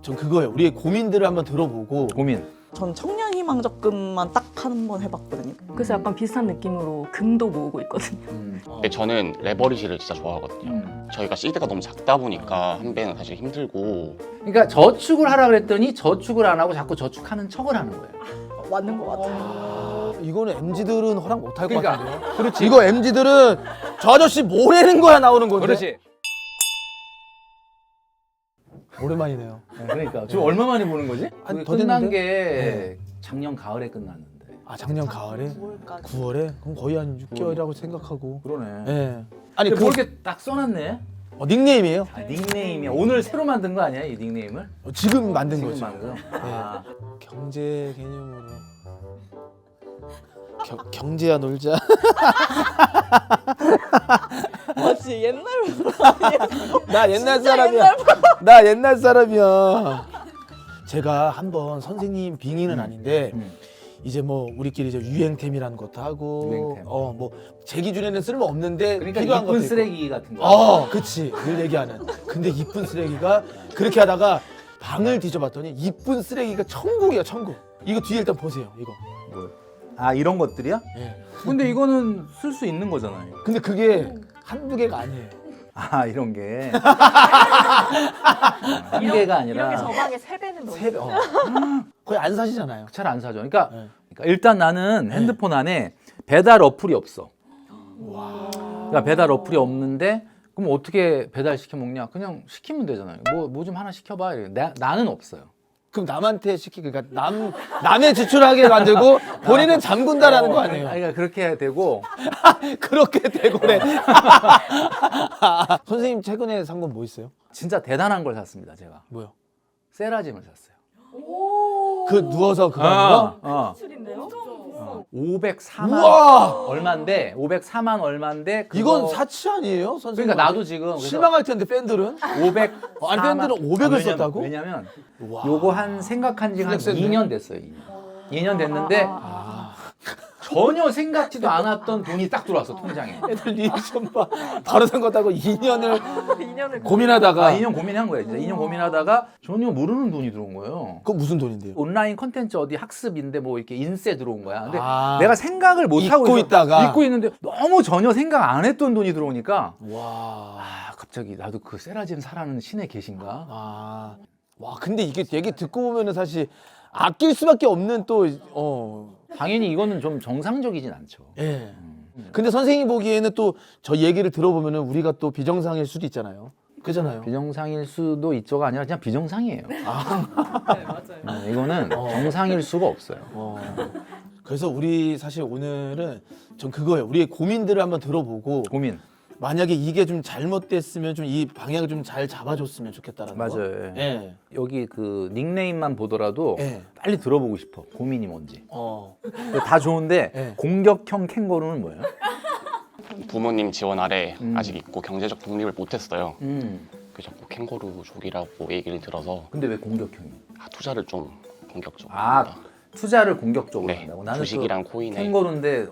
전 그거예요. 우리의 고민들을 한번 들어보고. 고민. 전 청년희망 적금만 딱 한 번 해봤거든요. 그래서 약간 비슷한 느낌으로 금도 모으고 있거든요. 근데 저는 레버리지를 진짜 좋아하거든요. 저희가 시드가 너무 작다 보니까 한 배는 사실 힘들고. 그러니까 저축을 하라 그랬더니 저축을 안 하고 자꾸 저축하는 척을 하는 거예요. 맞는 것 같아요. 이거는 MZ들은 허락 못 할 것 그러니까, 같은데요? 그렇지. 이거 MZ들은 저 아저씨 뭐라는 거야 나오는 건데. 그렇지. 오랜만이네요. 그러니까 지금 얼마 만에 보는 거지? 한 그게 더 끝난 됐는데? 게 작년 가을에 끝났는데. 아 작년 가을에? 9월까지. 9월에? 그럼 거의 한 6개월이라고 생각하고. 그러네. 예. 아니 근데 그 뭐 이렇게 딱 써놨네. 닉네임이에요? 아, 닉네임이야. 오늘 새로 만든 거 아니야 이 닉네임을? 지금 만든 지금 거죠. 만든. 아, 경제 개념으로. 경제야 놀자. 맞지 옛날부터. 나 옛날 진짜 사람이야. 나 옛날 사람이야. 제가 한번 선생님 빙의는 아닌데 이제 뭐 우리끼리 이제 유행템이라는 것도 하고 유행템. 뭐 제 기준에는 쓸모 없는데 그러니까 필요한 것도 이쁜 있고. 쓰레기 같은 거. 그치 늘 얘기하는. 근데 이쁜 쓰레기가 그렇게 하다가 방을 뒤져봤더니 이쁜 쓰레기가 천국이야 천국. 이거 뒤에 일단 보세요 이거. 아 이런 것들이야? 예. 근데 이거는 쓸 수 있는 거잖아요. 근데 그게 한두 개가 아니에요. 아 이런 게 한 개가 아니라 이런 게 저 방에 3배는 넘어요. 세 배. 거의 안 사시잖아요. 잘 안 사죠. 그러니까, 네. 그러니까 일단 나는 핸드폰 안에 배달 어플이 없어. 그러니까 배달 어플이 없는데 그럼 어떻게 배달 시켜 먹냐? 그냥 시키면 되잖아요. 뭐 좀 하나 시켜봐. 나는 없어요. 그럼 남한테 그러니까 남의 지출하게 만들고 본인은 잠근다라는 거 아니에요? 그러니까 그렇게 해야 되고 그렇게 되고래. 선생님 최근에 산 건 뭐 있어요? 진짜 대단한 걸 샀습니다. 제가 뭐요? 세라짐을 샀어요. 그 누워서 그거 하는 거? 술인데요? 504만 우와! 얼마인데 504만 얼마인데 이건 사치 아니에요, 선생님? 그러니까 나도 지금 그래서 실망할 텐데 팬들은 500 아니, 팬들은 500을 썼다고? 왜냐면 와. 요거 한 생각한 지 한 플렉스했네. 2년 됐어요. 2년 됐는데 전혀 생각지도 않았던 돈이 딱 들어왔어 통장에. 애들 리액션 봐. 바로 산 거다고 2년을 2년을 고민하다가 2년 고민한 거예요. 진짜 2년 고민하다가 전혀 모르는 돈이 들어온 거예요. 그거 무슨 돈인데요? 온라인 컨텐츠 어디 학습인데 뭐 이렇게 인세 들어온 거야. 근데 아. 내가 생각을 못 하고 잊고 있다가. 잊고 있는데 너무 전혀 생각 안 했던 돈이 들어오니까 와. 갑자기 나도 그 세라짐 사라는 신의 계신가? 아. 와, 근데 이게 얘기 듣고 보면은 사실 아낄 수밖에 없는 또 당연히 이거는 좀 정상적이진 않죠. 예. 근데 선생님 보기에는 또 저 얘기를 들어보면은 우리가 또 비정상일 수도 있잖아요. 그잖아요. 비정상일 수도 있죠가 아니라 그냥 비정상이에요. 네, 맞아요. 이거는 정상일 수가 없어요. 그래서 우리 사실 오늘은 전 그거예요. 우리의 고민들을 한번 들어보고 고민. 만약에 이게 좀 잘못됐으면 좀 이 방향을 좀 잘 잡아줬으면 좋겠다라는 거. 맞아요. 예. 여기 그 닉네임만 보더라도 예. 빨리 들어보고 싶어. 고민이 뭔지. 어. 다 좋은데 예. 공격형 캥거루는 뭐예요? 부모님 지원 아래 아직 있고 경제적 독립을 못했어요. 그래서 자꾸 캥거루족이라고 얘기를 들어서 근데 왜 공격형이? 투자를 좀 본격적으로 아 합니다. 투자를 공격적으로 네, 한다고? 나는 주식이랑 또 코인에 캥거루인데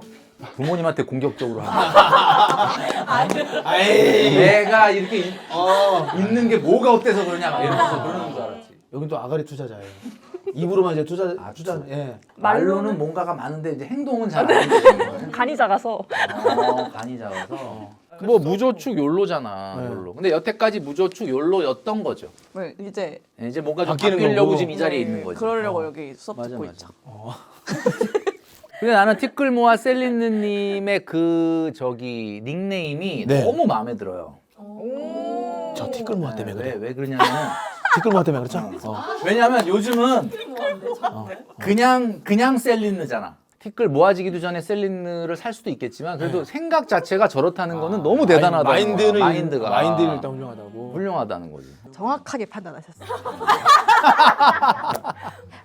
부모님한테 공격적으로 한다. 에이. 내가 이렇게 있는 게 뭐가 어때서 그러냐 막 이러면서 그러는 줄 알았지. 여긴 또 아가리 투자자예요. 입으로만 이제 투자. 예. 말로는 뭔가가 많은데 이제 행동은 잘 안 되는 거예요. 간이 작아서 간이 작아서. 뭐 무저축 욜로잖아. 네. 욜로. 근데 여태까지 무저축 욜로였던 거죠. 네, 이제 이제 뭔가 좀 바뀌는 바뀌려고 거고. 지금 이 자리에 네, 있는 거지. 그러려고 여기 수업 맞아, 듣고 맞아. 있죠. 근데 나는 티끌모아 셀린느님의 그 저기 닉네임이 네. 너무 마음에 들어요. 저 티끌모아 때문에 그래. 왜 그러냐면 티끌모아 때문에 그렇죠? 왜냐면 요즘은 그냥 셀린느잖아. 티끌 모아지기도 전에 셀린느를 살 수도 있겠지만 그래도 생각 자체가 저렇다는 거는 너무 대단하다. 마인드가 마인드가 일단 훌륭하다고. 훌륭하다는 거지. 정확하게 판단하셨어요.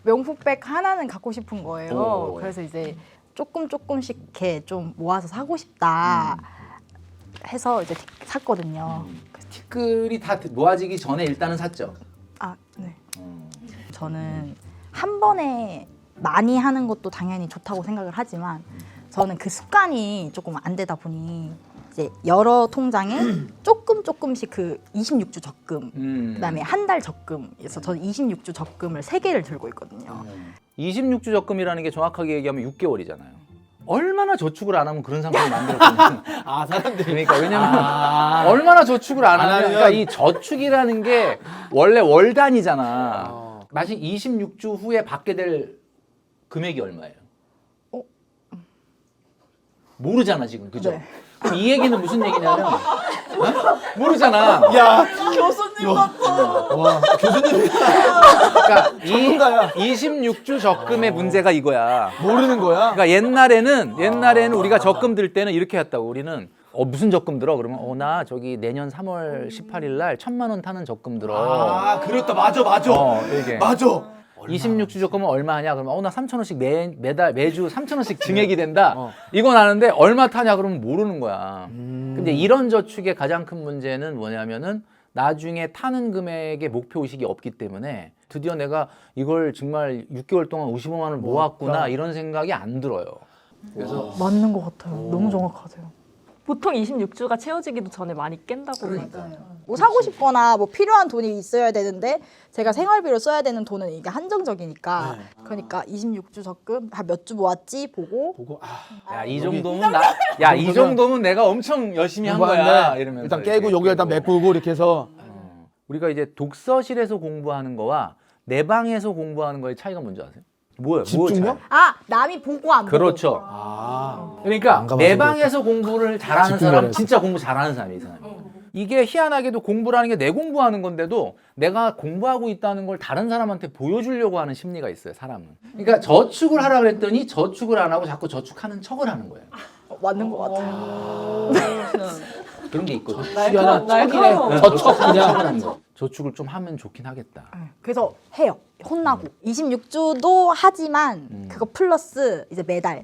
명품백 하나는 갖고 싶은 거예요. 오. 그래서 이제 조금씩 이렇게 좀 모아서 사고 싶다 해서 이제 샀거든요. 티끌이 다 모아지기 전에 일단은 샀죠. 아, 네. 저는 한 번에 많이 하는 것도 당연히 좋다고 생각을 하지만 저는 그 습관이 조금 안 되다 보니 이제 여러 통장에 조금씩 그 26주 적금, 그다음에 한 달 적금에서 저는 26주 적금을 3개를 들고 있거든요. 26주 적금이라는 게 정확하게 얘기하면 6개월이잖아요. 얼마나 저축을 안 하면 그런 상품을 만들었겠냐. 아 사람들이 그러니까 왜냐면 얼마나 저축을 안 하면 그러니까 이 저축이라는 게 원래 월 단위잖아. 마치 26주 후에 받게 될 금액이 얼마예요? 모르잖아 지금, 그죠? 네. 그럼 이 얘기는 무슨 얘기냐면 모르잖아. 야 교수님 같아. 와 교수님 그러니까 전문가야. 26주 적금의 문제가 이거야. 모르는 거야? 그러니까 옛날에는 우리가 적금 들 때는 이렇게 했다고. 우리는 무슨 적금 들어? 그러면 나 저기 내년 3월 18일 날 1,000만 원 타는 적금 들어. 아 그렇다 맞아 이게. 맞아 26주 적금은 얼마 하냐? 그러면 나 3,000원씩 매주 3,000원씩 증액이 된다. 이건 아는데 얼마 타냐? 그러면 모르는 거야. 근데 이런 저축의 가장 큰 문제는 뭐냐면은 나중에 타는 금액의 목표 의식이 없기 때문에 드디어 내가 이걸 정말 6개월 동안 55만 원을 모았구나 이런 생각이 안 들어요. 그래서 맞는 것 같아요. 너무 정확하세요. 보통 26주가 채워지기도 전에 많이 깬다고. 뭐 사고 싶거나 뭐 필요한 돈이 있어야 되는데 제가 생활비로 써야 되는 돈은 이게 한정적이니까 그러니까 26주 적금 다 몇 주 모았지 보고 아 야, 이 정도면 이 정도면 내가 엄청 열심히 한 거야. 이러면서 일단 깨고 이렇게 여기 일단 메꾸고 이렇게 해서 우리가 이제 독서실에서 공부하는 거와 내 방에서 공부하는 거의 차이가 뭔지 아세요? 뭐예요? 집중력? 아 남이 보고 안 보고 그렇죠. 아 그러니까 안 가봐서 내 방에서 공부를 잘하는 집중을 사람, 해야지. 진짜 공부 잘하는 사람이 이 사람이. 이게 희한하게도 공부라는 게 내 공부하는 건데도 내가 공부하고 있다는 걸 다른 사람한테 보여주려고 하는 심리가 있어요, 사람은. 그러니까 저축을 하라 그랬더니 저축을 안 하고 자꾸 저축하는 척을 하는 거예요. 맞는 것 같아요. 그런 게 있거든. 날카로워. 저축 그냥 하는 거. 저축을 좀 하면 좋긴 하겠다. 그래서 해요. 혼나고 26주도 하지만 그거 플러스 이제 매달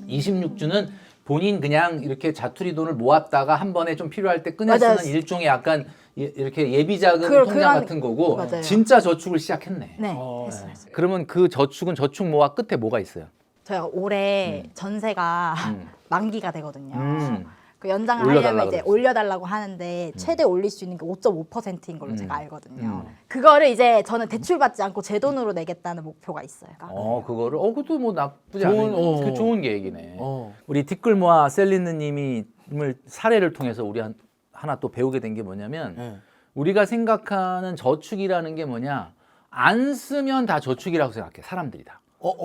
26주는 본인 그냥 이렇게 자투리 돈을 모았다가 한 번에 좀 필요할 때 꺼내 맞아요. 쓰는 일종의 약간 이렇게 예비자금 통장 그런- 같은 거고 맞아요. 진짜 저축을 시작했네. 네 했어요. 그러면 그 저축은 저축 모아 끝에 뭐가 있어요? 저희가 올해 전세가 음. 만기가 되거든요. 음. 그 연장을 올려달라 하려면 이제 그랬어. 올려달라고 하는데 최대 올릴 수 있는 게 5.5%인 걸로 제가 알거든요. 음. 그거를 이제 저는 대출받지 않고 제 돈으로 내겠다는 목표가 있어요. 그거를 그것도 뭐 나쁘지 좋은, 않은 그 좋은 계획이네. 우리 티끌모아 셀리느님을 사례를 통해서 우리 하나 또 배우게 된 게 뭐냐면 네. 우리가 생각하는 저축이라는 게 뭐냐, 안 쓰면 다 저축이라고 생각해 사람들이 다.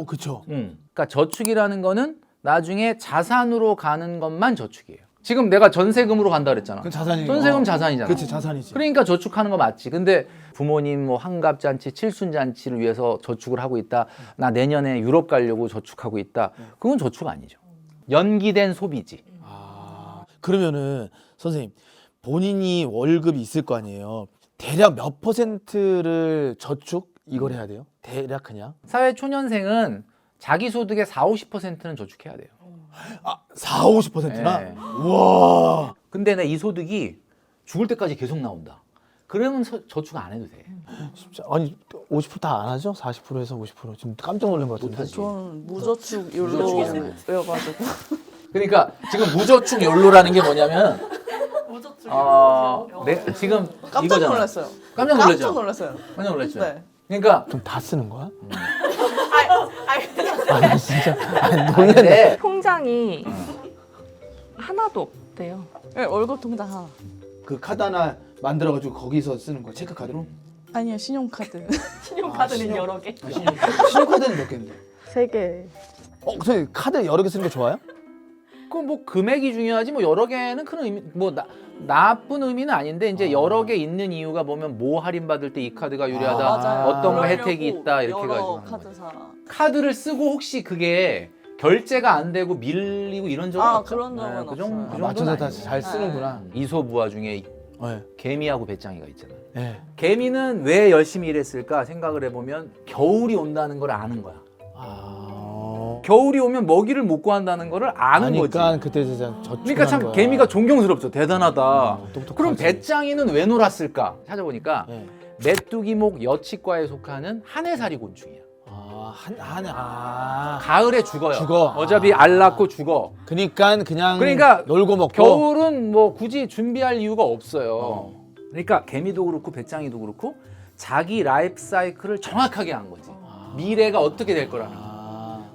그쵸. 그러니까 저축이라는 거는 나중에 자산으로 가는 것만 저축이에요. 지금 내가 전세금으로 간다 그랬잖아. 그건 자산이 전세금 자산이잖아. 그치 자산이지. 그러니까 저축하는 거 맞지. 근데 부모님 뭐 환갑잔치, 칠순잔치를 위해서 저축을 하고 있다. 나 내년에 유럽 가려고 저축하고 있다. 그건 저축 아니죠. 연기된 소비지. 그러면은 선생님 본인이 월급이 있을 거 아니에요. 대략 몇 퍼센트를 저축 이걸 해야 돼요? 대략 그냥? 사회 초년생은 자기 소득의 40~50%는 저축해야 돼요. 40~50%나? 네. 우와. 근데 내 이 소득이 죽을 때까지 계속 나온다. 그러면 저축 안 해도 돼. 진짜 아니 50% 다 안 하죠? 40%에서 50% 지금 깜짝 놀란 것 같은데. 못하지. 저는 무저축 무저축이잖아요. 욜로여가지고 그러니까 지금 무저축 연로라는 게 뭐냐면 지금 깜짝 이거잖아. 놀랐어요. 깜짝 놀랐죠? 깜짝 놀랐어요. 깜짝 놀랐죠? 네. 그러니까 그럼 다 쓰는 거야? 아니, 아니 진짜 아니, 근데 통장이 하나도 없대요. 네, 월급 통장 하나. 그 카드 하나 만들어가지고 거기서 쓰는 거야? 체크카드로? 아니요, 신용카드. 신용카드는 신용- 여러 개. 신용카드는 몇 개인데? 3개. 선생님 카드 여러 개 쓰는 게 좋아요? 그 뭐 금액이 중요하지 뭐 여러 개는 큰 의미 뭐 나쁜 의미는 아닌데 이제 여러 개 있는 이유가 보면 뭐 할인 받을 때 이 카드가 유리하다, 맞아요. 어떤 거 그러려고 혜택이 있다 이렇게 여러 가지고 하는 거지. 카드사. 카드를 쓰고 혹시 그게 결제가 안 되고 밀리고 이런 적은 없죠? 그런 적은 그 정도, 없어요. 그 맞춰서 정도는 다 아니고. 잘 쓰는구나. 이소부화 중에 네. 개미하고 배짱이가 있잖아요. 네. 개미는 왜 열심히 일했을까 생각을 해보면 겨울이 온다는 걸 아는 거야. 겨울이 오면 먹이를 못 구한다는 거를 아는 거지. 그러니까 그때 진짜 저축. 그러니까 참 개미가 존경스럽죠. 대단하다. 똑똑하지. 그럼 배짱이는 왜 놀았을까? 찾아보니까 네. 메뚜기목 여치과에 속하는 한해살이 곤충이야. 가을에 죽어요. 죽어. 어차피 알 낳고 죽어. 그러니까 그냥 그러니까 놀고 먹고. 겨울은 뭐 굳이 준비할 이유가 없어요. 그러니까 개미도 그렇고 배짱이도 그렇고 자기 라이프 사이클을 정확하게 한 거지. 미래가 어떻게 될 거라는 거.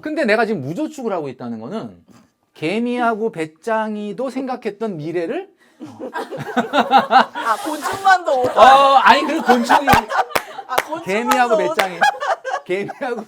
근데 내가 지금 무저축을 하고 있다는 거는 개미하고 배짱이도 생각했던 미래를 아 곤충만도 오다. 아니 그 곤충이 아 곤충만도 개미하고 오다. 개미하고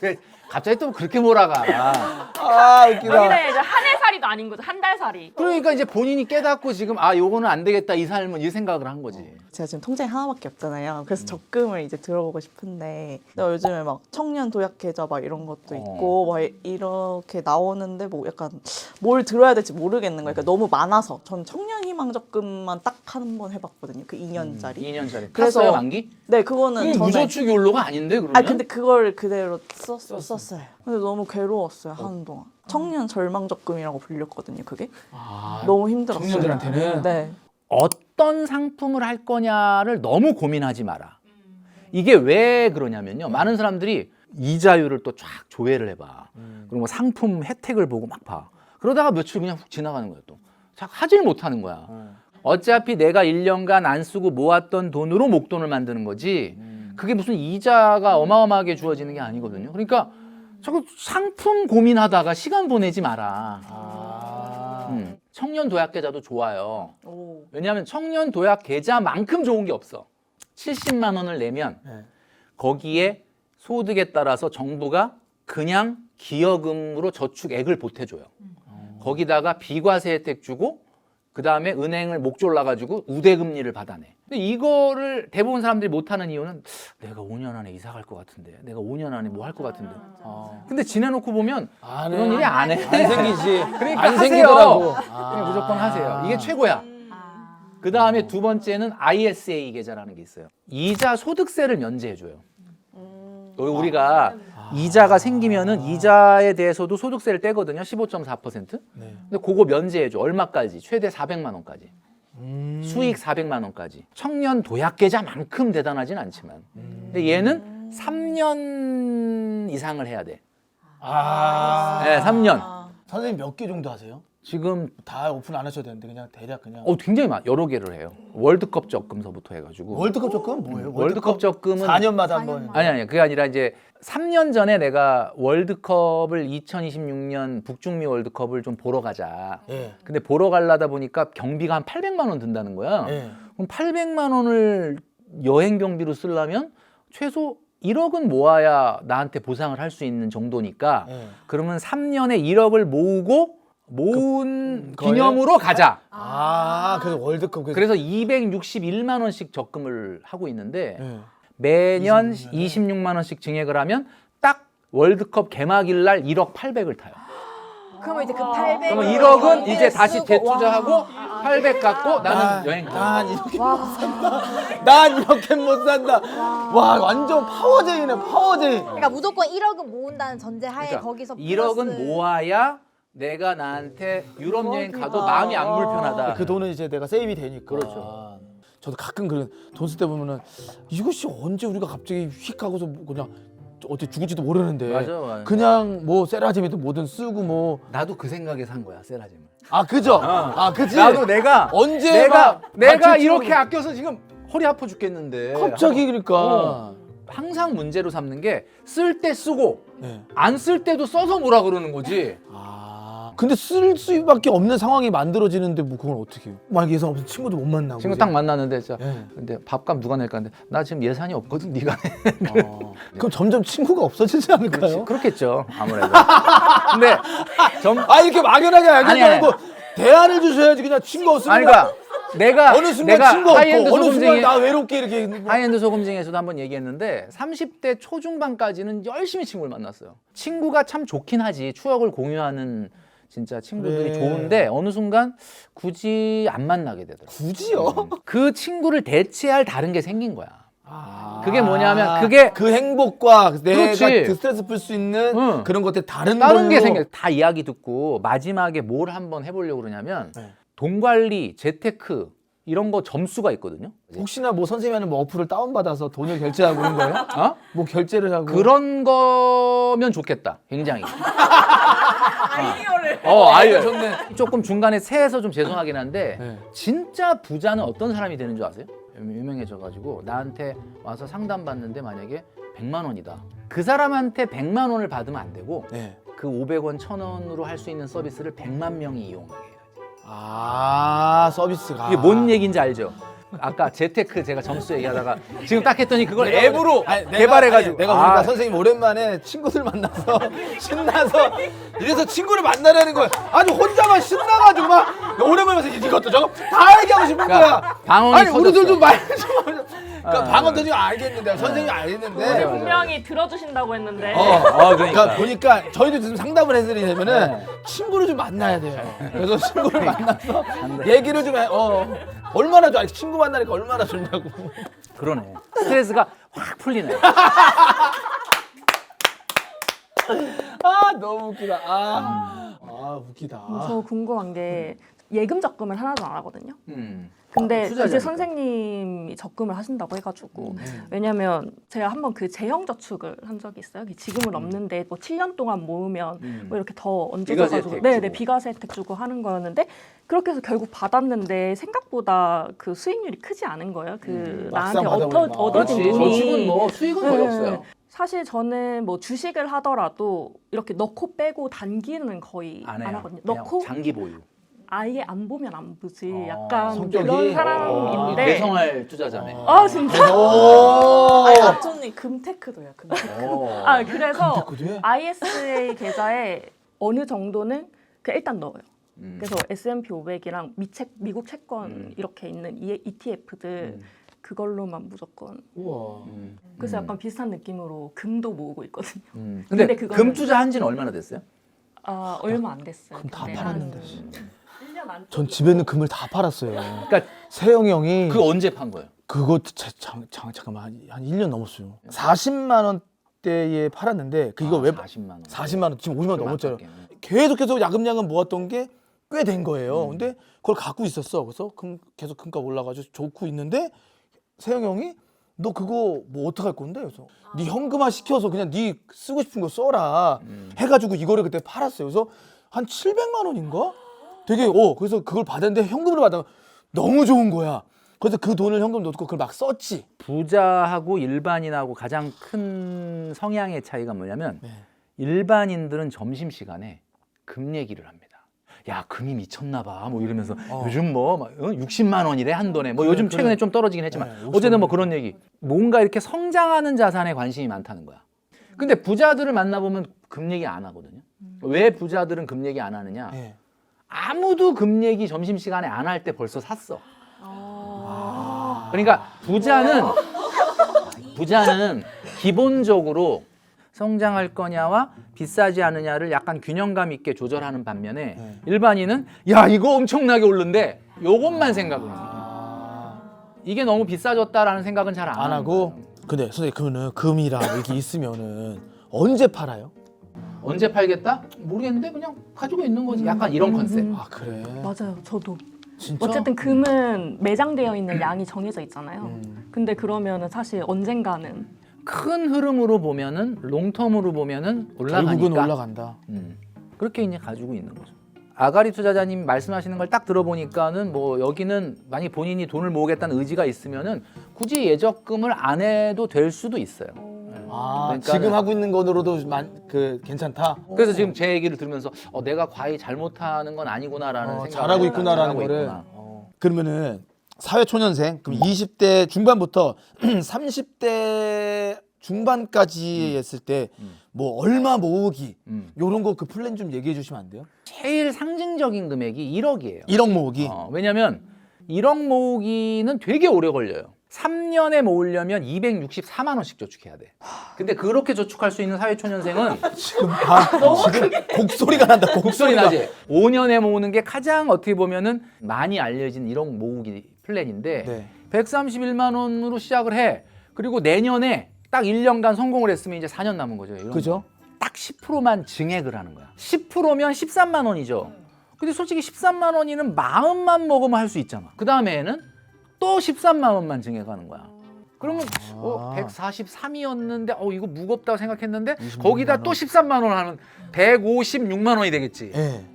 갑자기 또 그렇게 몰아가. 웃기다. 여기는 이제 한 해 살이도 아닌 거죠. 한 달 살이. 그러니까 이제 본인이 깨닫고 지금 요거는 안 되겠다 이 삶은 이 생각을 한 거지. 제가 지금 통장이 하나밖에 없잖아요. 그래서 적금을 이제 들어보고 싶은데 근데 요즘에 막 청년 도약 계좌 막 이런 것도 있고 막 이렇게 나오는데 뭐 약간 뭘 들어야 될지 모르겠는 거예요. 그러니까 너무 많아서 전 청년 희망 적금만 딱 한 번 해봤거든요. 그 2년짜리. 2년짜리. 그래서- 그래서 만기? 네 그거는 전에 무저축 율로가 아닌데 그러면? 아 근데 그걸 그대로 썼어요. 근데 너무 괴로웠어요 하는 동안. 청년 절망 적금이라고 불렸거든요. 그게 너무 힘들었어요. 청년들한테는? 네. 어떤 상품을 할 거냐를 너무 고민하지 마라. 이게 왜 그러냐면요. 많은 사람들이 이자율을 또 쫙 조회를 해봐. 그리고 뭐 상품 혜택을 보고 막 봐. 그러다가 며칠 그냥 훅 지나가는 거야 또. 자, 하질 못하는 거야. 어차피 내가 1년간 안 쓰고 모았던 돈으로 목돈을 만드는 거지. 그게 무슨 이자가 어마어마하게 주어지는 게 아니거든요. 그러니까 자꾸 상품 고민하다가 시간 보내지 마라. 청년 도약 계좌도 좋아요. 오. 왜냐하면 청년 도약 계좌만큼 좋은 게 없어. 70만 원을 내면 네. 거기에 소득에 따라서 정부가 그냥 기여금으로 저축액을 보태줘요. 거기다가 비과세 혜택 주고 그 다음에 은행을 목 졸라가지고 우대금리를 받아내. 근데 이거를 대부분 사람들이 못하는 이유는 내가 5년 안에 이사 갈 것 같은데, 내가 5년 안에 뭐 할 것 같은데. 근데 지내놓고 보면 안 해. 그런 일이 안 해. 안 생기지. 그러니까 안 하세요. 생기더라고. 그냥 무조건 하세요. 이게 최고야. 그 다음에 두 번째는 ISA 계좌라는 게 있어요. 이자 소득세를 면제해줘요. 우리가 이자가 생기면은 이자에 대해서도 소득세를 떼거든요. 15.4%. 네. 근데 그거 면제해줘. 얼마까지? 최대 400만 원까지. 수익 400만 원까지. 청년 도약 계좌만큼 대단하진 않지만. 근데 얘는 3년 이상을 해야 돼. 네, 3년. 선생님 몇 개 정도 하세요? 지금 다 오픈 안 하셔도 되는데 그냥 대략 그냥. 굉장히 여러 개를 해요. 월드컵 적금서부터 해가지고. 월드컵 적금 뭐예요? 월드컵 적금은 4년마다 한 번. 아니 그게 아니라 이제 3년 전에 내가 월드컵을 2026년 북중미 월드컵을 좀 보러 가자. 예. 근데 보러 가려다 보니까 경비가 한 800만 원 든다는 거야. 예. 그럼 800만 원을 여행 경비로 쓰려면 최소 1억은 모아야 나한테 보상을 할 수 있는 정도니까 예. 그러면 3년에 1억을 모은 거에? 기념으로 가자. 그래서 월드컵 그래서 261만 원씩 적금을 하고 있는데 예. 매년 26만 26만 원씩 증액을 하면 딱 월드컵 개막일 날 1억 800을 타요. 그러면 이제 그 800. 그러면 1억은 이제 다시 재투자하고 800 갖고 나는 여행 가. 난 이렇게 못 산다. 난 이렇게 못 산다. 와 완전 파워제이네 파워제이. 그러니까 무조건 1억은 모은다는 전제하에 그러니까 거기서 1억은 플러스- 모아야 내가 나한테 유럽 여행 가도 마음이 안 불편하다. 그 돈은 이제 내가 세이비 되니까. 그렇죠. 저도 가끔 그런 돈 쓸 때 보면은 이것이 언제 우리가 갑자기 휙 하고서 그냥 어떻게 죽을지도 모르는데. 맞아. 그냥 뭐 세라짐이든 뭐든 쓰고 뭐. 나도 그 생각에 산 거야 세라짐을. 그죠? 그지? 나도 내가 언제 내가 막 이렇게 발전치고 아껴서 지금 허리 아파 죽겠는데. 갑자기 그러니까. 항상 문제로 삼는 게 쓸 때 쓰고 네. 안 쓸 때도 써서 뭐라 그러는 거지. 근데 쓸 수밖에 없는 상황이 만들어지는데 뭐 그건 어떻게 해요? 만약에 예산 없으면 친구도 못 만나고. 친구 그지? 딱 만났는데 진짜 예. 근데 밥값 누가 낼까 하는데 나 지금 예산이 없거든 네가 내. 그럼 점점 친구가 없어지지 않을까요? 그렇겠죠 아무래도. 근데 이렇게 막연하게 아니, 아니. 알겠다고 대안을 주셔야지 그냥 친구 없으면. 아니 그러니까 내가 어느 순간 내가 친구 하이엔드 없고 어느 순간 소금쟁이 나 외롭게 이렇게 있는 거. 하이엔드 소금쟁이에서도 한번 얘기했는데 30대 초중반까지는 열심히 친구를 만났어요. 친구가 참 좋긴 하지. 추억을 공유하는 진짜 친구들이 그래. 좋은데 어느 순간 굳이 안 만나게 되더라고요. 굳이요? 그 친구를 대체할 다른 게 생긴 거야. 그게 뭐냐면 그게 그 행복과 내가 그렇지. 그 스트레스 풀 수 있는 응. 그런 것들 다른 게 걸로. 생겨. 다 이야기 듣고 마지막에 뭘 한번 해보려고 그러냐면 네. 돈 관리, 재테크 이런 거 점수가 있거든요. 혹시나 뭐 선생님이 하는 뭐 어플을 다운받아서 돈을 결제하고 그런 거예요? 어? 뭐 결제를 하고 그런 거면 좋겠다. 굉장히. 아이디어를. 아이디어 좋네. 조금 중간에 새해서 좀 죄송하긴 한데 네. 진짜 부자는 어떤 사람이 되는 줄 아세요? 유명해져가지고 나한테 와서 상담 받는데 만약에 100만 원이다. 그 사람한테 100만 원을 받으면 안 되고 네. 그 500원, 1000원으로 할 수 있는 서비스를 100만 명이 이용하게 해요. 아 서비스가 이게 뭔 얘기인지 알죠? 아까 재테크 제가 점수 얘기하다가 지금 딱 했더니 그걸 앱으로 개발해가지고 내가 보니까 선생님 오랜만에 친구들 만나서 신나서 이래서 친구를 만나려는 거야. 아니 혼자만 신나가지고 막 오랜만에 봐서 이것도 저거 다 얘기하고 싶은 그러니까 거야. 방언이 아니 우리들 좀 말 좀 그러니까 아, 방언 터지고 알겠는데 선생님이 알겠는데 맞아. 분명히 들어주신다고 했는데 그러니까 보니까 저희도 지금 상담을 해드리려면은 네. 친구를 좀 만나야 돼요. 그래서 친구를 만나서 얘기를 좀 해. 얼마나 좋아. 친구 만나니까 얼마나 좋냐고. 그러네. 스트레스가 확 풀리네. 아 너무 웃기다. 웃기다. 저 궁금한 게 예금 적금을 하나도 안 하거든요. 근데 투자자니까. 이제 선생님이 적금을 하신다고 해가지고 왜냐면 제가 한번 그 재형 저축을 한 적이 있어요. 지금은 없는데 뭐 7년 동안 모으면 뭐 이렇게 더 비과세 얹어져가지고 혜택 네네 주고. 비과세 혜택 주고 하는 거였는데 그렇게 해서 결국 받았는데 생각보다 그 수익률이 크지 않은 거예요. 그 막상 나한테 받아보면 얻어진 그렇지. 돈이 저축은 뭐 수익은 거의 네. 없어요. 사실 저는 뭐 주식을 하더라도 이렇게 넣고 빼고 단기는 거의 안 안 해요. 하거든요. 그냥 넣고 장기 보유. 아예 안 보면 안 보지. 어, 약간 성격이? 그런 사람인데. 대성할 투자자네. 아 진짜? 아니 아초님 금테크도요. 금테크. 아 그래서 그래? ISA 계좌에 어느 정도는 그 일단 넣어요. 음. 그래서 S&P 500이랑 미국 채권 이렇게 있는 ETF들 그걸로만 무조건. 우와. 그래서 약간 비슷한 느낌으로 금도 모으고 있거든요. 근데 근데 그거는- 금 투자한 지는 얼마나 됐어요? 아 얼마 안 됐어요. 그럼 다 근데 팔았는데. 한 1년 안. 전 집에 있는 금을 다 팔았어요. 그러니까 세영이 형이 그거 언제 판 거예요? 그거 잠깐만 한 1년 넘었어요. 40만 원대에 팔았는데 그 이거 왜 40만 원. 40만 원 지금 50만 원 좀 넘었잖아요. 아깝게. 계속해서 야금야금 모았던 게 꽤 된 거예요. 근데 그걸 갖고 있었어. 그래서 계속 금값 올라가지고 좋고 있는데 세영 형이 너 그거 뭐 어떻게 할 건데? 그래서 네 현금화 시켜서 그냥 네 쓰고 싶은 거 써라 해가지고 이거를 그때 팔았어요. 그래서 한 700만 원인가? 되게 그래서 그걸 받았는데 현금으로 받아 너무 좋은 거야. 그래서 그 돈을 현금 넣고 그걸 막 썼지. 부자하고 일반인하고 가장 큰 성향의 차이가 뭐냐면 네. 일반인들은 점심시간에 금 얘기를 합니다. 야 금이 미쳤나 봐 뭐 이러면서 요즘 뭐 막, 60만 원이래 한 돈에 뭐 요즘 최근에 좀 떨어지긴 했지만 네, 어제는 뭐 그런 얘기 뭔가 이렇게 성장하는 자산에 관심이 많다는 거야. 근데 부자들을 만나보면 금 얘기 안 하거든요. 왜 부자들은 금 얘기 안 하느냐? 네. 아무도 금 얘기 점심시간에 안 할 때 벌써 샀어. 그러니까 부자는 기본적으로 성장할 거냐와 비싸지 않느냐를 약간 균형감 있게 조절하는 반면에 일반인은 야 이거 엄청나게 오른데 요것만 생각을 합니다. 이게 너무 비싸졌다라는 생각은 잘 안 하고. 근데 선생님 그러면은 금이랑 이렇게 있으면은 언제 팔아요? 언제 팔겠다? 모르겠는데 그냥 가지고 있는 거지. 약간 이런 컨셉. 아 그래. 맞아요. 저도. 진짜? 어쨌든 금은 매장되어 있는 양이 정해져 있잖아요. 근데 그러면은 사실 언젠가는 큰 흐름으로 보면은 롱텀으로 보면은 올라가니까 결국은 올라간다. 그렇게 이제 가지고 있는 거죠. 아가리 투자자님 말씀하시는 걸 딱 들어보니까는 뭐 여기는 만약 본인이 돈을 모으겠다는 의지가 있으면은 굳이 예적금을 안 해도 될 수도 있어요. 그러니까는- 지금 하고 있는 거로도 괜찮다. 그래서 지금 제 얘기를 들으면서 내가 과히 잘못하는 건 아니구나라는 생각을 잘하고 있구나라는 잘하고 거를. 있구나. 그러면은 사회초년생 그럼 20대 중반부터 30대 중반까지 했을 때 뭐 얼마 모으기 요런 거 그 플랜 좀 얘기해 주시면 안 돼요? 제일 상징적인 금액이 1억이에요. 1억 모으기. 왜냐면 1억 모으기는 되게 오래 걸려요. 3년에 모으려면 264만 원씩 저축해야 돼. 근데 그렇게 저축할 수 있는 사회초년생은 지금 곡소리가 난다. 곡소리 나지. 5년에 모으는 게 가장 어떻게 보면은 많이 알려진 1억 모으기 플랜인데 네. 131만 원으로 시작을 해. 그리고 내년에 딱 1년간 성공을 했으면 이제 4년 남은 거죠. 이런 그죠? 거. 딱 10%만 증액을 하는 거야. 10%면 13만 원이죠. 근데 솔직히 13만 원이면 마음만 먹으면 할 수 있잖아. 그 다음에는 또 13만 원만 증액하는 거야. 그러면 143이었는데 이거 무겁다고 생각했는데 거기다 또 13만 원 하면 156만 원이 되겠지. 예.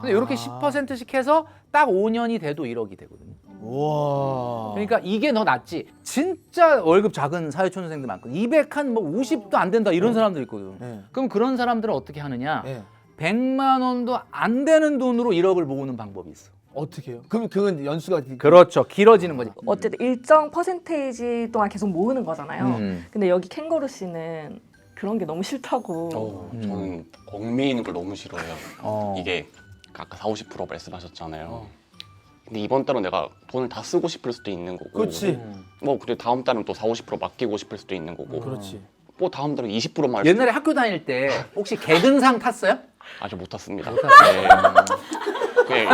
근데 이렇게 10%씩 해서 딱 5년이 돼도 1억이 되거든요. 와. 그러니까 이게 더 낫지. 진짜 월급 작은 사회초년생들 많거든. 200 한 뭐 50도 안 된다 이런 사람들 있거든. 예. 그럼 그런 사람들은 어떻게 하느냐? 예. 100만 원도 안 되는 돈으로 1억을 모으는 방법이 있어. 어떻게 해요? 그럼 그건 연수가 그렇죠. 길어지는 거지. 어쨌든 일정 퍼센테이지 동안 계속 모으는 거잖아요. 근데 여기 캥거루 씨는 그런 게 너무 싫다고. 저는 얽매이는 걸 너무 싫어해요. 어. 이게 아까 40-50% 말씀하셨잖아요. 근데 이번 달은 내가 돈을 다 쓰고 싶을 수도 있는 거고. 그렇지. 뭐 근데 다음 달은 또 40-50% 맡기고 싶을 수도 있는 거고. 그렇지. 뭐 다음 달은 20%만 옛날에 학교 다닐 때 혹시 개근상 탔어요? 아직 못 탔습니다. 못 탔어요. 네.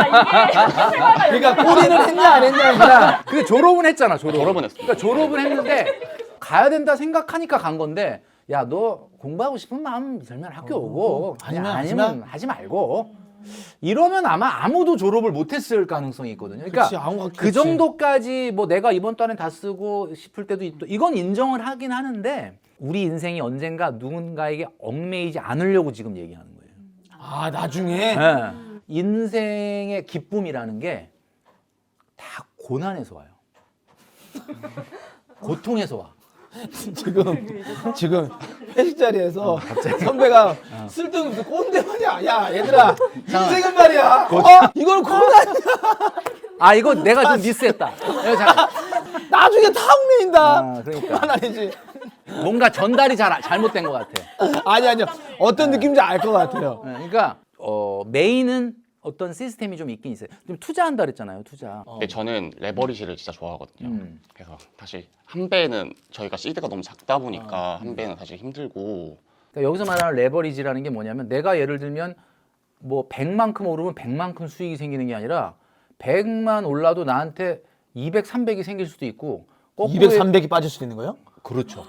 그러니까 꼬리는 했냐 안 했냐. 그러니까 근데 졸업은 했잖아. 졸업은 했습니다. 그러니까 졸업은 했는데 가야 된다 생각하니까 간 건데 야 너 공부하고 싶은 마음 들면 학교 오고 아니면 하지 말고 이러면 아마 아무도 졸업을 못했을 가능성이 있거든요. 그러니까 그치, 아무가 그 정도까지 뭐 내가 이번 달엔 다 쓰고 싶을 때도 있고 이건 인정을 하긴 하는데 우리 인생이 언젠가 누군가에게 얽매이지 않으려고 지금 얘기하는 거예요. 아 나중에. 네. 인생의 기쁨이라는 게 다 고난에서 와요. 고통에서 와. 지금 회식 자리에서 선배가 쓸데없는 꼰대 말이야. 야 얘들아 인생은 말이야. 이걸 고난이야. 아 이거 내가 좀 미스했다. 내가 나중에 다 얽매인다. 그러니까 그건 아니지. 뭔가 전달이 잘못된 것 같아. 아니요. 어떤 느낌인지 알 것 같아요. 네, 그러니까 메인은 어떤 시스템이 좀 있긴 있어요. 좀 투자한다 그랬잖아요. 투자. 근데 저는 레버리지를 진짜 좋아하거든요. 그래서 사실 한 배는 저희가 시드가 너무 작다 보니까 한 배는 사실 힘들고. 그러니까 여기서 말하는 레버리지라는 게 뭐냐면 내가 예를 들면 뭐 100만큼 오르면 100만큼 수익이 생기는 게 아니라 100만 올라도 나한테 200, 300이 생길 수도 있고 200, 300이 빠질 수 있는 거예요? 그렇죠.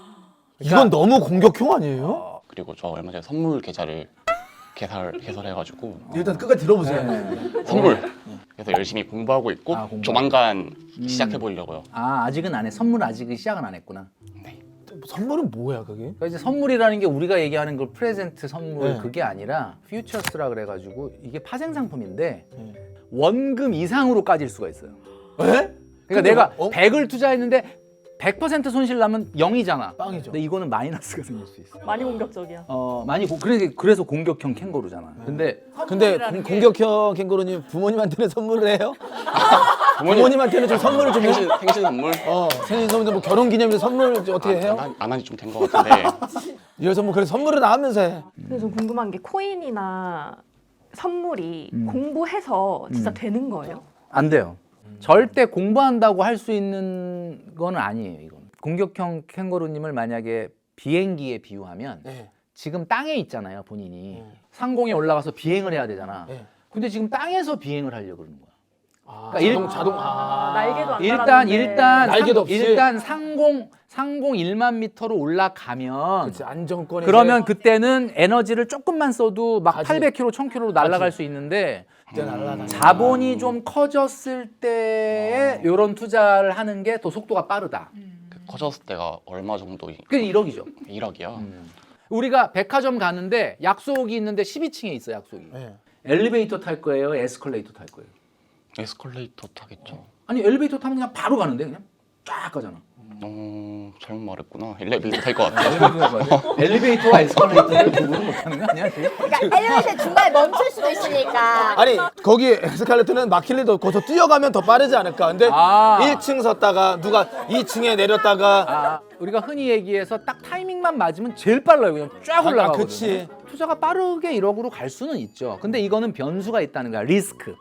이건 너무 공격형 아니에요? 그리고 저 얼마 전에 선물 계좌를 개설해가지고 일단 끝까지 들어보세요. 선물. 그래서 열심히 공부하고 있고 공부하고. 조만간 시작해 보려고요. 아직은 안 해. 선물 아직은 시작은 안 했구나. 선물은 뭐야 그게? 그러니까 이제 선물이라는 게 우리가 얘기하는 걸 프레젠트 선물 네. 그게 아니라 퓨처스라 그래가지고 이게 파생 상품인데 원금 이상으로 까질 수가 있어요. 에? 그러니까 내가 100을 투자했는데 100% 손실 나면 0이잖아. 빵이죠. 근데 이거는 마이너스가 생길 수 있어. 많이 공격적이야. 그래서 공격형 캥거루잖아. 근데 공격형 캥거루님 부모님한테는 선물을 해요? 부모님한테는 좀 선물을 좀 생신 선물? 생일 선물 뭐 결혼 기념일 선물 어떻게 해요? 안 한지 좀 된 것 같은데. 이래서 뭐 그래 선물을 나오면서 해. 근데 좀 궁금한 게 코인이나 선물이 공부해서 진짜 되는 거예요? 안 돼요. 절대 공부한다고 할 수 있는 건 아니에요. 이건 공격형 캥거루님을 만약에 비행기에 비유하면 네. 지금 땅에 있잖아요, 본인이. 상공에 올라가서 비행을 해야 되잖아. 네. 근데 지금 땅에서 비행을 하려고 그러는 거야. 자동 날개도 안 일단 달았는데. 날개도 없이. 일단 상공 1만 미터로 올라가면 그렇지 안정권에 그러면 그때는 에너지를 조금만 써도 막 가지. 800km, 1000km로 날아갈 수 있는데 그때 날아가는 자본이 좀 커졌을 때에 이런 투자를 하는 게 더 속도가 빠르다. 커졌을 때가 얼마 정도? 그게 1억이죠. 1억이요? 우리가 백화점 가는데 약속이 있는데 12층에 있어 약속이. 네. 엘리베이터 탈 거예요? 에스컬레이터 탈 거예요? 에스컬레이터 타겠죠? 아니 엘리베이터 타면 그냥 바로 가는데 그냥 쫙 가잖아. 잘못 말했구나. 엘리베이터 탈 것 같아요. 엘리베이터와 에스컬레이터를 구분을 못하는 거 아니야? 지금? 그러니까 엘리베이터 중간에 멈출 수도 있으니까. 아니 거기 에스컬레이터는 막힐 일도 없고 거기서 뛰어가면 더 빠르지 않을까? 근데 1층 섰다가 누가 2층에 내렸다가 우리가 흔히 얘기해서 딱 타이밍만 맞으면 제일 빨라요. 그냥 쫙 올라가거든. 그치. 투자가 빠르게 1억으로 갈 수는 있죠. 근데 이거는 변수가 있다는 거야. 리스크.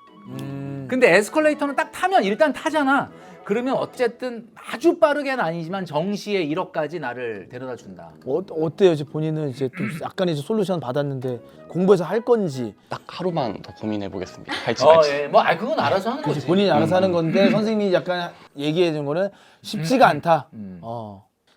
근데 에스컬레이터는 딱 타면 일단 타잖아. 그러면 어쨌든 아주 빠르게는 아니지만 정시에 1억까지 나를 데려다 준다. 어때요? 이제 본인은 이제 좀 약간 이제 솔루션 받았는데 공부해서 할 건지 딱 하루만 더 고민해 보겠습니다. 할지 말지. 예. 그건 알아서 하는 거지. 본인이 알아서 하는 건데 선생님이 약간 얘기해 준 거는 쉽지가 않다.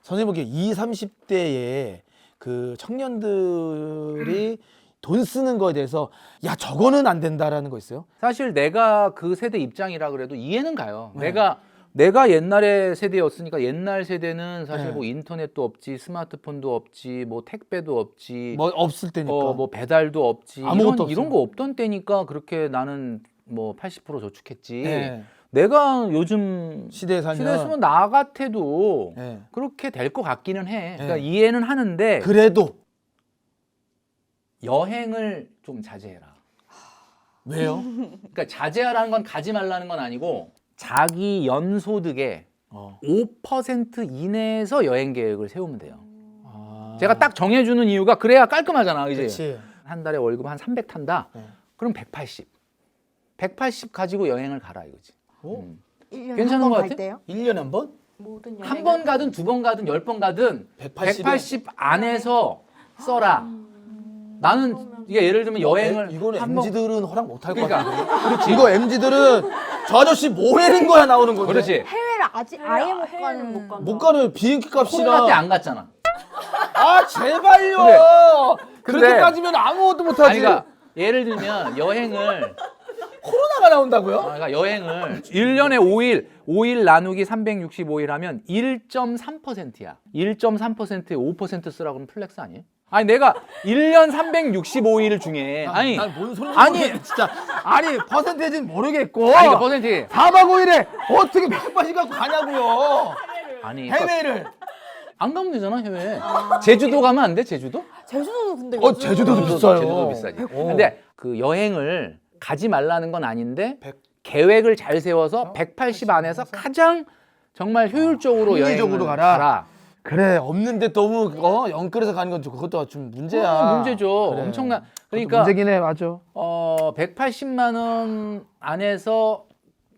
선생님 보기에 20, 30대에 그 청년들이 돈 쓰는 거에 대해서 야 저거는 안 된다라는 거 있어요? 사실 내가 그 세대 입장이라 그래도 이해는 가요. 내가 내가 옛날의 세대였으니까 옛날 세대는 사실 네. 뭐 인터넷도 없지, 스마트폰도 없지, 뭐 택배도 없지, 뭐 없을 때니까. 뭐 배달도 없지, 아무것도 이런 없어요. 거 없던 때니까 그렇게 나는 뭐 80% 저축했지. 네. 내가 요즘 시대에 시대였으면 살면 나 같아도 네. 그렇게 될 것 같기는 해. 그러니까 네. 이해는 하는데 그래도 여행을 좀 자제해라. 왜요? 그러니까 자제하라는 건 가지 말라는 건 아니고 자기 연소득의 5% 이내에서 여행 계획을 세우면 돼요. 아. 제가 딱 정해주는 이유가 그래야 깔끔하잖아, 그지? 그렇지. 한 달에 월급 한 300 탄다. 네. 그럼 180. 180 가지고 여행을 가라 이거지. 어? 1년에 괜찮은 한 것 번 같아? 갈 때요? 1년에 한 번? 모든 한 번 가든 2번 가든 10번 가든 180 에? 180 안에서 써라. 나는 이게 예를 들면 여행을 이거는 한 번- MZ들은 허락 못 할 것 그러니까 같은데. 그렇지. 이거 MZ들은 저 아저씨 뭐라는 거야 나오는 건데. 그렇지. 해외를 아직 아예 못 해외는 가는 못 간다. 못 가는 비행기 코로나 때 값이랑. 안 갔잖아. 아 제발요. 그래. 그렇게 근데- 따지면 아무것도 못 아니, 하지. 그러니까 예를 들면 여행을 코로나가 나온다고요? 그러니까 여행을 1년에 5일 나누기 365일 하면 1.3%야. 1.3%에 5% 쓰라고 하면 플렉스 아니에요? 아니 내가 1년 365일 중에 아니 난뭔 소리인지 아니. 모르겠네, 진짜. 아니 퍼센테이지는 모르겠고. 아니 그러니까 퍼센트 4박 5일에 어떻게 180 갖고 가냐고요. 아니 그러니까 해외를. 안 가면 되잖아 해외. 제주도 가면 안 돼? 제주도? 제주도는 근데 요즘 제주도도 비싸요. 제주도 비싸지. 어. 근데 그 여행을 가지 말라는 건 아닌데 100. 계획을 잘 세워서 180 안에서 가장 정말 효율적으로 합리적으로 여행을 가라. 그래 없는데 너무 영끌에서 가는 건 그것도 좀 문제야. 문제죠. 그래. 엄청난. 그것도 그러니까 문제긴 해 맞아. 180만 원 안에서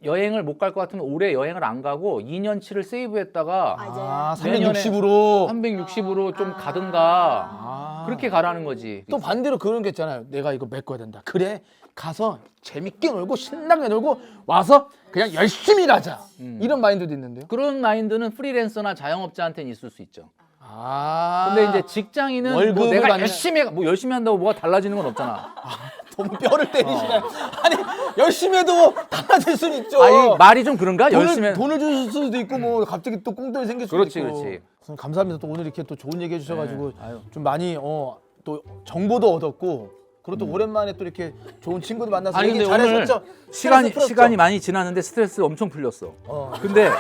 여행을 못 갈 것 같으면 올해 여행을 안 가고 2년치를 세이브했다가 아 내년에 360으로. 360으로 좀 가든가 아. 그렇게 가라는 거지. 또 반대로 그런 게 있잖아요. 내가 이거 메꿔야 된다. 그래 가서 재밌게 놀고 신나게 놀고 와서 그냥 열심히 일하자. 이런 마인드도 있는데요. 그런 마인드는 프리랜서나 자영업자한테는 있을 수 있죠. 아. 근데 이제 직장인은 뭐 월급을 내가 받는- 열심히 한다고 뭐가 달라지는 건 없잖아. 너무 뼈를 때리시네. 아니 열심히 해도 달라질 수는 있죠. 아니 말이 좀 그런가? 열심히 돈을 줄 수도 있고 뭐 갑자기 또 꽁돈이 생길 수도 그렇지, 있고. 그렇지. 선생님, 감사합니다. 또 오늘 이렇게 또 좋은 얘기 해주셔가지고 네, 아유. 좀 많이 또 정보도 얻었고 그리고 또 오랜만에 또 이렇게 좋은 친구도 만나서 아니 얘기 근데 오늘 잘했었죠. 스트레스 풀었죠? 시간이 많이 지났는데 스트레스 엄청 풀렸어. 근데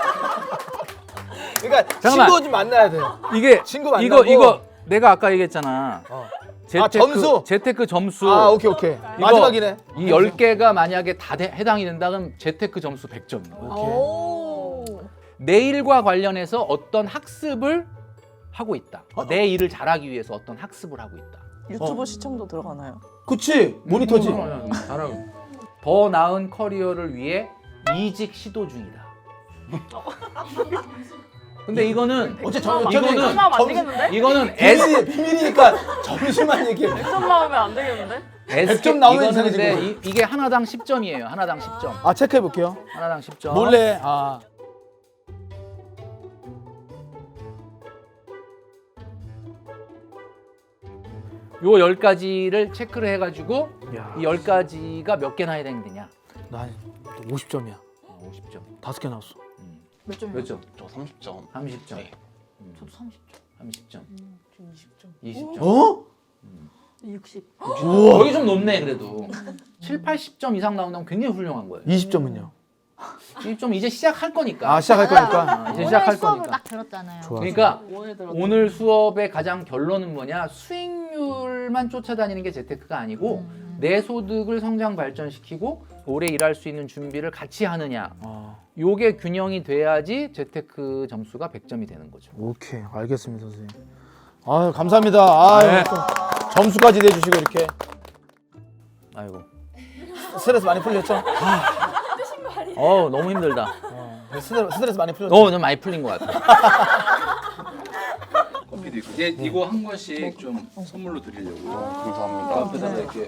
그러니까 잠깐만. 친구 좀 만나야 돼요. 이게 친구 만나고. 이거 내가 아까 얘기했잖아. 점수? 재테크 점수. 아 오케이. 마지막이네. 이 10개가 만약에 다 해당이 된다 그럼 재테크 점수 100점. 오. 내일과 관련해서 어떤 학습을 하고 있다. 내 일을 잘하기 위해서 어떤 학습을 하고 있다. 유튜브 시청도 들어가나요? 그치 모니터지. 잘하고. 더 나은 커리어를 위해 이직 시도 중이다. 근데 이거는 어째 이거는 나오면 안 되겠는데? 이거는 비밀이니까 점수만 얘기해. 100점 나오면 안 되겠는데? 100점 나오는 이거는 이상이지, 근데 그거. 이게 하나당 10점이에요. 하나당 10점. 아 체크해 볼게요. 하나당 10점. 몰래. 요 10가지를 체크를 해가지고 야. 이 10가지가 몇 개나 해당되냐? 난 50점이야. 50점. 5개 나왔어. 몇 점이요? 몇 점? 저 30점. 30점. 네. 저도 30점. 30점. 저 20점. 20점. 어? 60. 거기 좀 높네 그래도. 7, 80점 이상 나온다면 굉장히 훌륭한 거예요. 20점은요? 20점 이제 시작할 거니까. 아 시작할 거니까. 이제 오늘 시작할 수업을 거니까. 딱 들었잖아요. 좋아. 그러니까 오해 들었 오늘 수업의 가장 결론은 뭐냐? 수익률만 쫓아다니는 게 재테크가 아니고 내 소득을 성장 발전시키고 오래 일할 수 있는 준비를 같이 하느냐. 요게 균형이 돼야지 재테크 점수가 100점이 되는 거죠. 오케이 알겠습니다 선생님. 아유 감사합니다. 아유 네. 또 점수까지 내주시고 이렇게 아이고. 스트레스 많이 풀렸죠? 너무 힘들다. 스트레스 많이 풀렸죠? 좀 많이 풀린 것 같아. 커피도 있고. 이거 한 권씩 좀 선물로 드리려고. 감사합니다. 앞에다 이렇게